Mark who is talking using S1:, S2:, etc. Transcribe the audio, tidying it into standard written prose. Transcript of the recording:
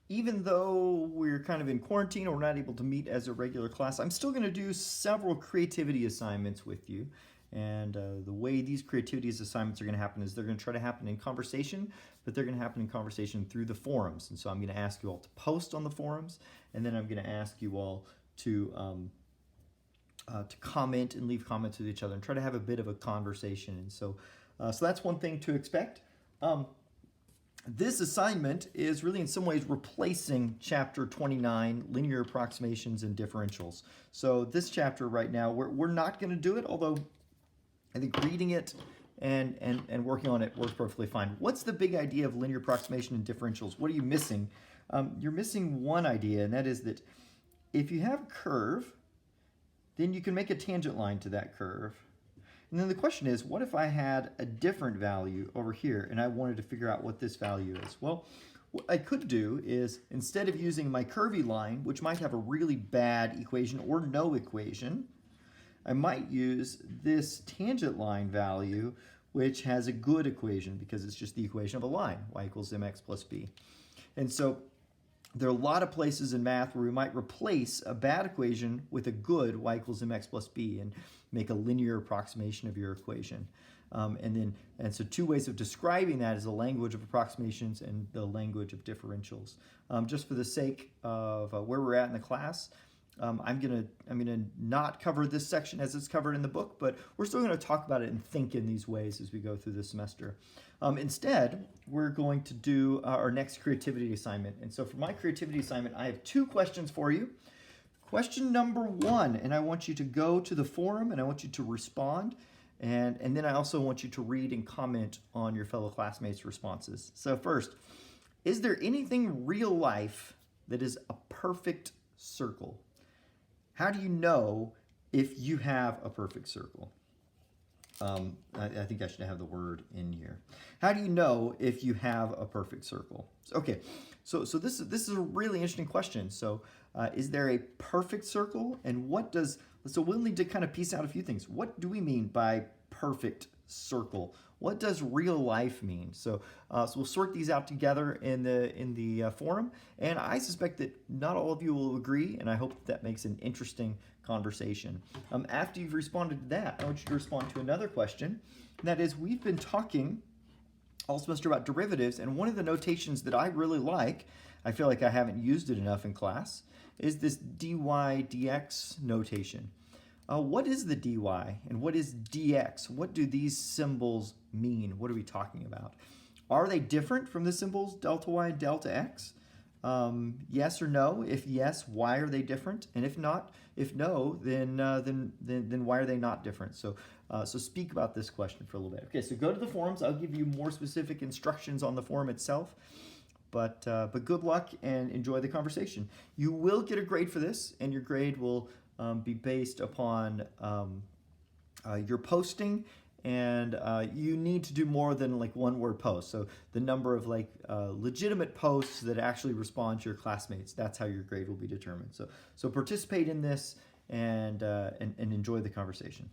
S1: even though we're kind of in quarantine or we're not able to meet as a regular class, I'm still going to do several creativity assignments with you. And the way these creativity assignments are going to happen is they're going to try to happen in conversation, but they're going to happen in conversation through the forums. And so I'm going to ask you all to post on the forums, and then I'm going to ask you all to comment and leave comments with each other and try to have a bit of a conversation. And so that's one thing to expect. This assignment is really in some ways replacing chapter 29, linear approximations and differentials. So this chapter right now, we're not going to do it, although I think reading it and working on it works perfectly fine. What's the big idea of linear approximation and differentials? What are you missing? You're missing one idea, and that is that if you have a curve, then you can make a tangent line to that curve. And then the question is, what if I had a different value over here and I wanted to figure out what this value is? Well, what I could do is, instead of using my curvy line, which might have a really bad equation or no equation, I might use this tangent line value, which has a good equation because it's just the equation of a line, y equals mx plus b. And so there are a lot of places in math where we might replace a bad equation with a good y equals mx plus b and make a linear approximation of your equation. And so two ways of describing that is the language of approximations and the language of differentials. Just for the sake of where we're at in the class, I'm gonna not cover this section as it's covered in the book, but we're still gonna talk about it and think in these ways as we go through the semester. Instead, we're going to do our next creativity assignment. And so for my creativity assignment, I have two questions for you. Question number one, and I want you to go to the forum and I want you to respond. And then I also want you to read and comment on your fellow classmates' responses. So first, is there anything real life that is a perfect circle? How do you know if you have a perfect circle? I think I should have the word in here. How do you know if you have a perfect circle? Okay, so this is a really interesting question. So is there a perfect circle? And so we'll need to kind of piece out a few things. What do we mean by perfect circle? What does real life mean? So we'll sort these out together in the forum, and I suspect that not all of you will agree, and I hope that makes an interesting conversation. After you've responded to that, I want you to respond to another question, and that is, we've been talking all semester about derivatives, and one of the notations that I really like, I feel like I haven't used it enough in class, is this dy dx notation. What is the dy and what is dx? What do these symbols mean? What are we talking about? Are they different from the symbols delta y and delta x? Yes or no? If yes, why are they different? And if no, then why are they not different? So speak about this question for a little bit. Okay, so go to the forums. I'll give you more specific instructions on the forum itself. But good luck and enjoy the conversation. You will get a grade for this, and your grade will be based upon your posting, and you need to do more than like one word post. So the number of legitimate posts that actually respond to your classmates, that's how your grade will be determined. So participate in this and enjoy the conversation.